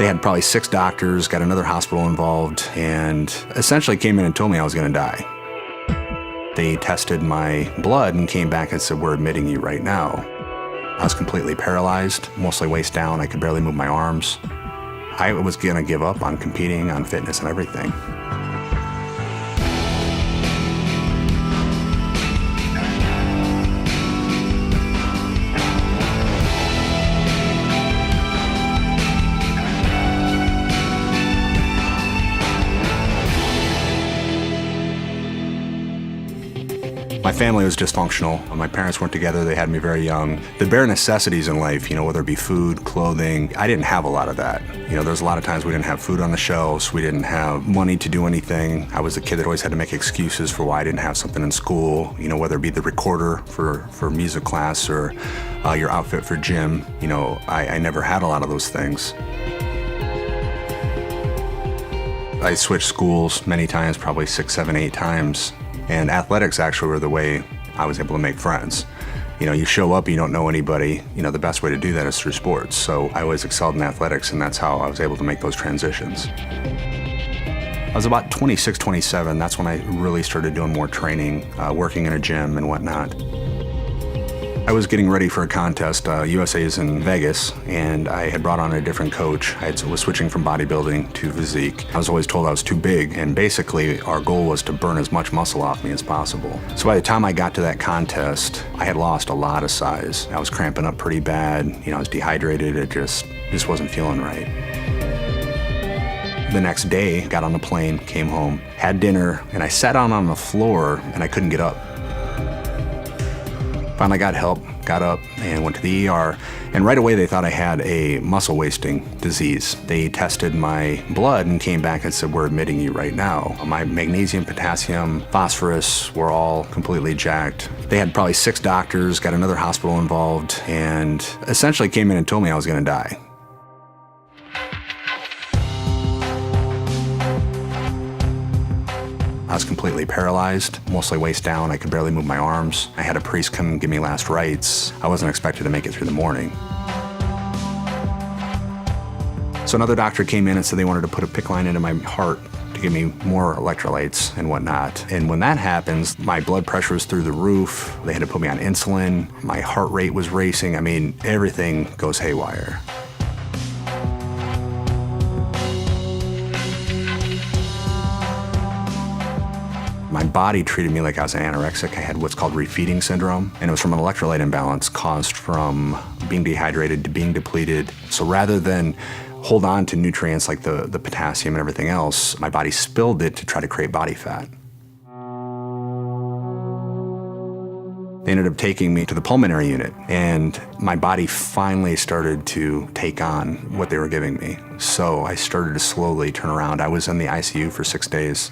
They had probably 6 doctors, got another hospital involved, and essentially came in and told me I was going to die. They tested my blood and came back and said, "We're admitting you right now." I was completely paralyzed, mostly waist down. I could barely move my arms. I was going to give up on competing, on fitness and everything. My family was dysfunctional. My parents weren't together. They had me very young. The bare necessities in life, whether it be food, clothing, I didn't have a lot of that. There's a lot of times we didn't have food on the shelves. We didn't have money to do anything. I was the kid that always had to make excuses for why I didn't have something in school, whether it be the recorder for music class or your outfit for gym. I never had a lot of those things. I switched schools many times, probably 6, 7, 8 times. And athletics actually were the way I was able to make friends. You show up, you don't know anybody. The best way to do that is through sports. So I always excelled in athletics, and that's how I was able to make those transitions. I was about 26, 27. That's when I really started doing more training, working in a gym and whatnot. I was getting ready for a contest. USA is in Vegas, and I had brought on a different coach. I was switching from bodybuilding to physique. I was always told I was too big, and basically our goal was to burn as much muscle off me as possible. So by the time I got to that contest, I had lost a lot of size. I was cramping up pretty bad. I was dehydrated. It just wasn't feeling right. The next day, got on the plane, came home, had dinner, and I sat down on the floor, and I couldn't get up. Finally got help, got up, and went to the ER, and right away they thought I had a muscle wasting disease. They tested my blood and came back and said, "We're admitting you right now." My magnesium, potassium, phosphorus were all completely jacked. They had probably 6 doctors, got another hospital involved, and essentially came in and told me I was going to die. I was completely paralyzed, mostly waist down. I could barely move my arms. I had a priest come and give me last rites. I wasn't expected to make it through the morning. So another doctor came in and said they wanted to put a PICC line into my heart to give me more electrolytes and whatnot. And when that happens, my blood pressure was through the roof. They had to put me on insulin. My heart rate was racing. Everything goes haywire. My body treated me like I was an anorexic. I had what's called refeeding syndrome, and it was from an electrolyte imbalance caused from being dehydrated to being depleted. So rather than hold on to nutrients like the potassium and everything else, my body spilled it to try to create body fat. They ended up taking me to the pulmonary unit, and my body finally started to take on what they were giving me. So I started to slowly turn around. I was in the ICU for 6 days.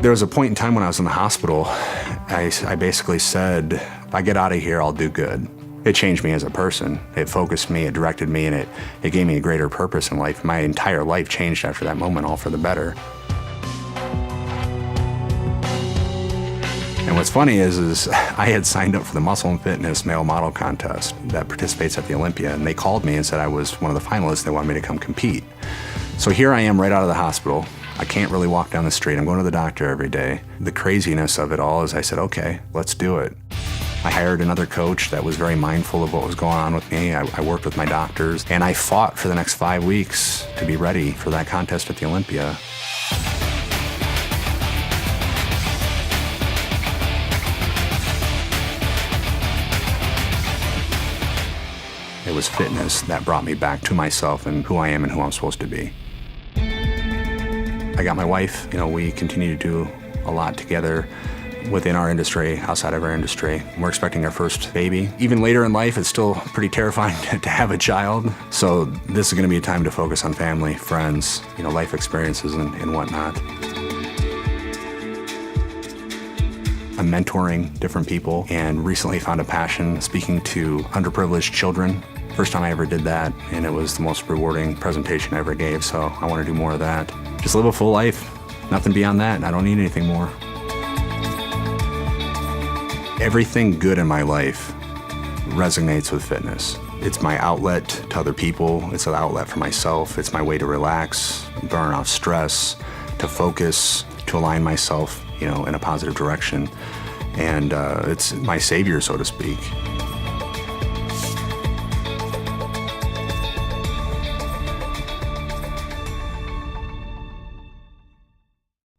There was a point in time when I was in the hospital, I basically said, if I get out of here, I'll do good. It changed me as a person. It focused me, it directed me, and it gave me a greater purpose in life. My entire life changed after that moment, all for the better. And what's funny is I had signed up for the Muscle and Fitness male model contest that participates at the Olympia, and they called me and said I was one of the finalists. They wanted me to come compete. So here I am right out of the hospital. I can't really walk down the street. I'm going to the doctor every day. The craziness of it all is I said, okay, let's do it. I hired another coach that was very mindful of what was going on with me. I worked with my doctors, and I fought for the next 5 weeks to be ready for that contest at the Olympia. It was fitness that brought me back to myself and who I am and who I'm supposed to be. I got my wife. We continue to do a lot together within our industry, outside of our industry. We're expecting our first baby. Even later in life, it's still pretty terrifying to have a child. So this is going to be a time to focus on family, friends, life experiences and whatnot. I'm mentoring different people and recently found a passion speaking to underprivileged children. First time I ever did that, and it was the most rewarding presentation I ever gave, so I want to do more of that. Just live a full life, nothing beyond that. I don't need anything more. Everything good in my life resonates with fitness. It's my outlet to other people. It's an outlet for myself. It's my way to relax, burn off stress, to focus, to align myself, in a positive direction. And it's my savior, so to speak.